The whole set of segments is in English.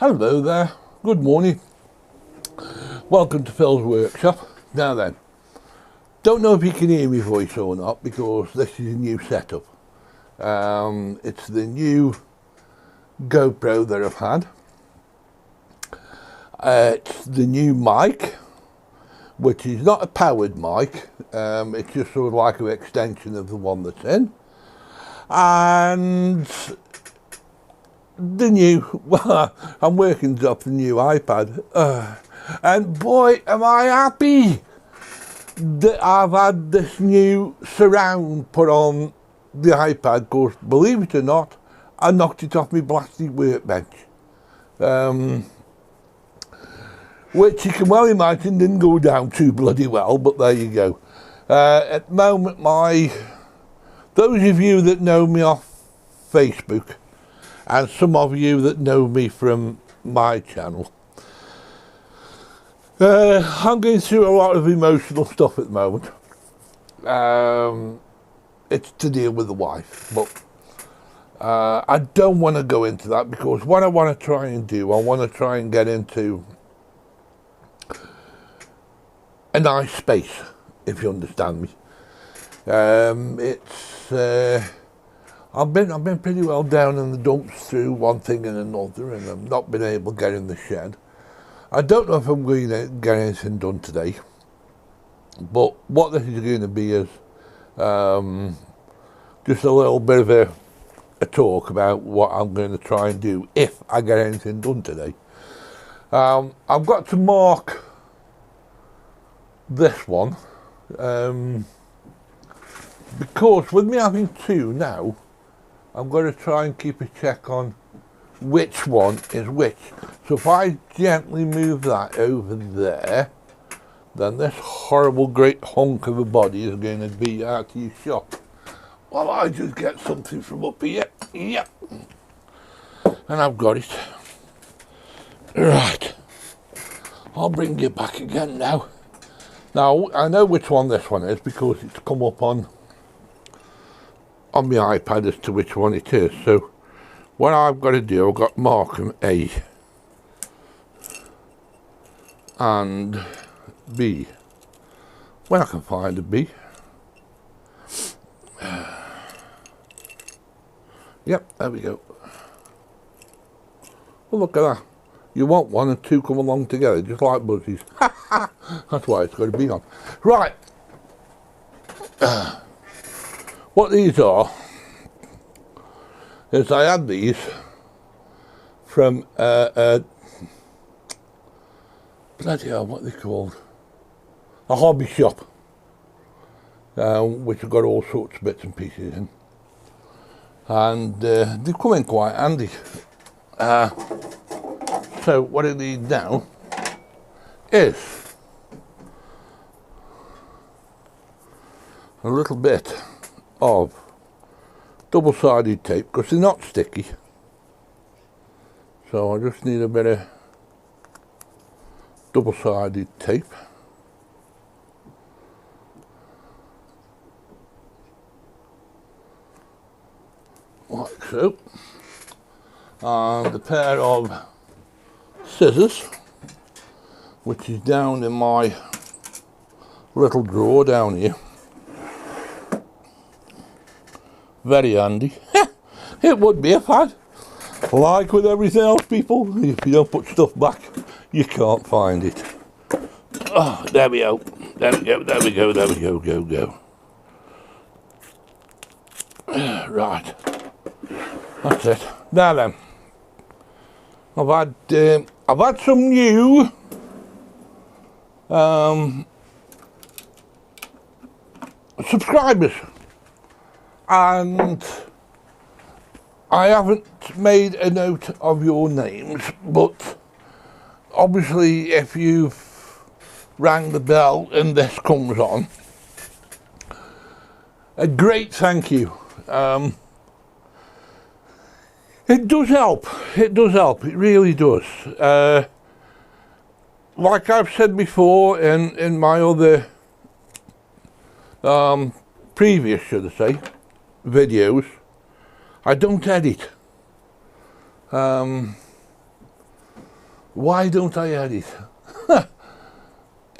Hello there, good morning. Welcome to Phil's workshop. Now then, don't know if you can hear my voice or not because this is a new setup. It's the new GoPro that I've had. It's the new mic, which is not a powered mic. It's just sort of like an extension of the one that's in. And the new, well, I'm working off the new iPad. And boy, am I happy that I've had this new surround put on the iPad, because believe it or not, I knocked it off my blasted workbench. Which you can well imagine didn't go down too bloody well, but there you go. At the moment, those of you that know me off Facebook, and some of you that know me from my channel, I'm going through a lot of emotional stuff at the moment. It's to deal with the wife, but I don't want to go into that, because what I want to try and do, I want to try and get into a nice space, if you understand me. I've been pretty well down in the dumps through one thing and another, and I've not been able to get in the shed. I don't know if I'm going to get anything done today, but what this is going to be is just a little bit of a talk about what I'm going to try and do if I get anything done today. I've got to mark this one, because with me having two now, I'm going to try and keep a check on which one is which. So if I gently move that over there, then this horrible great hunk of a body is going to be out of your shop. Well, I just get something from up here. Yep. And I've got it. Right. I'll bring you back again now. Now, I know which one this one is because it's come up on my iPad as to which one it is. So what I've got to do, I've got to mark them A and B. When I can find a B. Yep, there we go. Well, look at that. You want one and two come along together, just like buzzies. That's why it's got to be on. Right. What these are is I had these from bloody hell, what are they called? A hobby shop, which have got all sorts of bits and pieces in, and they come in quite handy. So what I need now is a little bit of double-sided tape, because they're not sticky. So I just need a bit of double-sided tape. Like so. And a pair of scissors, which is down in my little drawer down here. Very handy. It would be if I'd, like with everything else, people, if you don't put stuff back, you can't find it. Oh, there we go. There we go, there we go, there we go, go. Right. That's it. Now then, I've had some new subscribers, and I haven't made a note of your names, but obviously if you've rang the bell and this comes on, a great thank you. It does help, it really does. Like I've said before in my other previous, should I say, videos, I don't edit. Why don't I edit?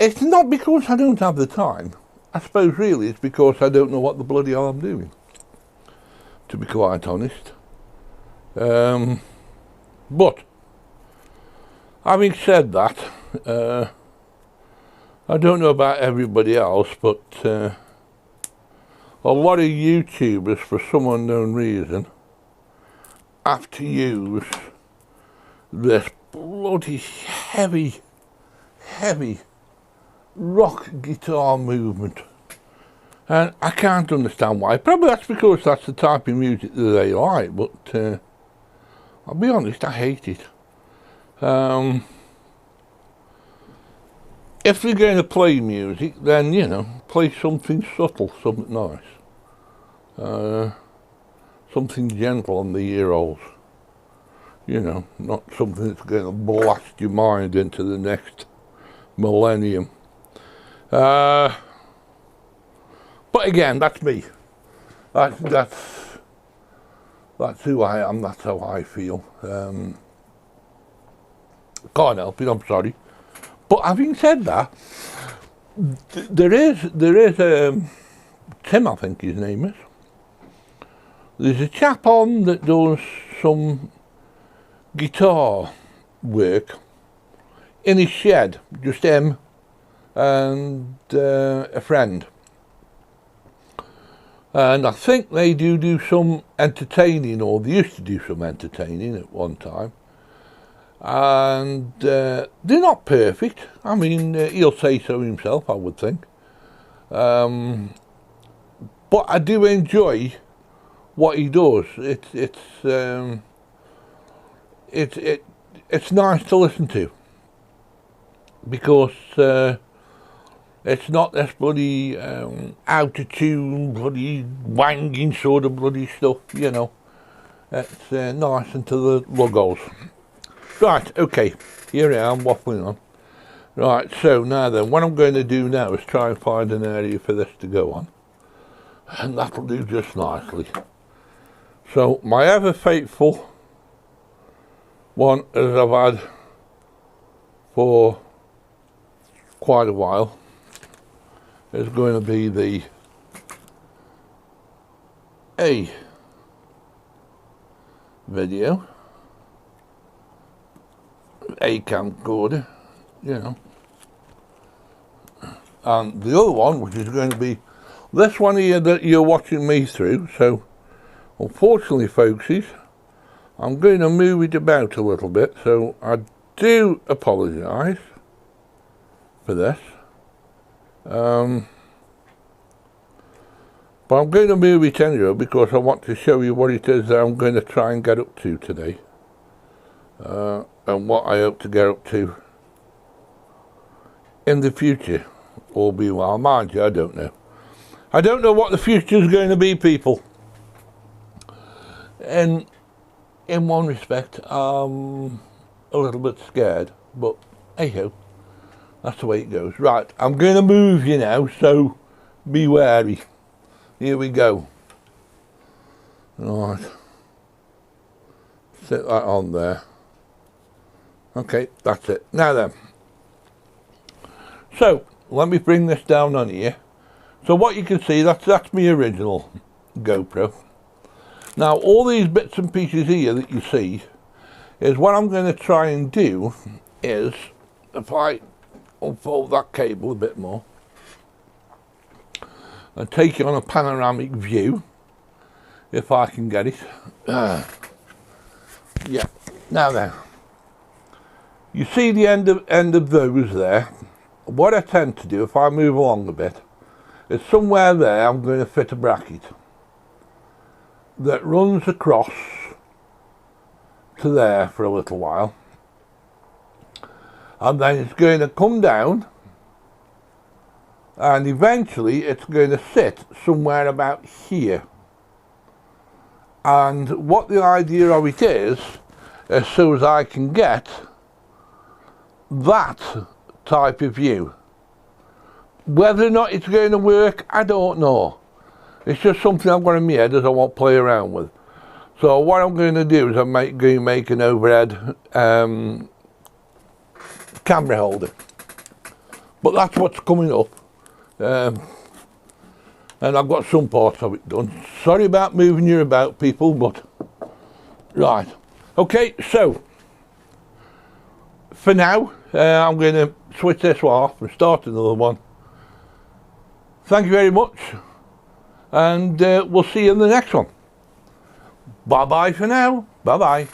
It's not because I don't have the time. I suppose really it's because I don't know what the bloody hell I'm doing, to be quite honest. But having said that, I don't know about everybody else, but a lot of YouTubers, for some unknown reason, have to use this bloody heavy rock guitar movement, and I can't understand why. Probably that's because that's the type of music that they like, but I'll be honest, I hate it. If you're going to play music, then, you know, play something subtle, something nice, something gentle on the ear holes. You know, not something that's going to blast your mind into the next millennium. But again, that's me. That's who I am. That's how I feel. Can't help it. I'm sorry. But having said that, there is Tim, I think his name is. There's a chap on that does some guitar work in his shed, just him and a friend, and I think they do some entertaining, or they used to do some entertaining at one time, and they're not perfect. I mean, he'll say so himself, I would think, but I do enjoy what he does. It's nice to listen to, because it's not this bloody out of tune, bloody wanging sort of bloody stuff, you know. It's nice into the logos. Right, okay, here I am waffling on. Right, so now then, what I'm going to do now is try and find an area for this to go on, and that'll do just nicely. So my ever faithful one, as I've had for quite a while, is going to be the A video, A camcorder, you know, and the other one, which is going to be this one here that you're watching me through. So unfortunately, folksies, I'm going to move it about a little bit, so I do apologise for this. But I'm going to move it anyway, because I want to show you what it is that I'm going to try and get up to today, and what I hope to get up to in the future, all be well. Mind you, I don't know. I don't know what the future is going to be, people. And in one respect, I'm a little bit scared, but hey ho, that's the way it goes. Right, I'm going to move you now, so be wary. Here we go. Right, sit that on there. Okay, that's it. Now then, so let me bring this down on here. So what you can see, that's my original GoPro. Now all these bits and pieces here that you see is what I'm going to try and do is, if I unfold that cable a bit more and take you on a panoramic view, if I can get it. Yeah, now then, you see the end of those there. What I tend to do, if I move along a bit, is somewhere there I'm going to fit a bracket that runs across to there for a little while, and then it's going to come down, and eventually it's going to sit somewhere about here. And what the idea of it is, as soon as I can get that type of view, whether or not it's going to work, I don't know. It's just something I've got in my head that I won't play around with. So what I'm going to do is I'm going to make an overhead camera holder. But that's what's coming up. And I've got some parts of it done. Sorry about moving you about, people, but right. Okay, so for now, I'm going to switch this one off and start another one. Thank you very much, and we'll see you in the next one. Bye bye for now. Bye bye.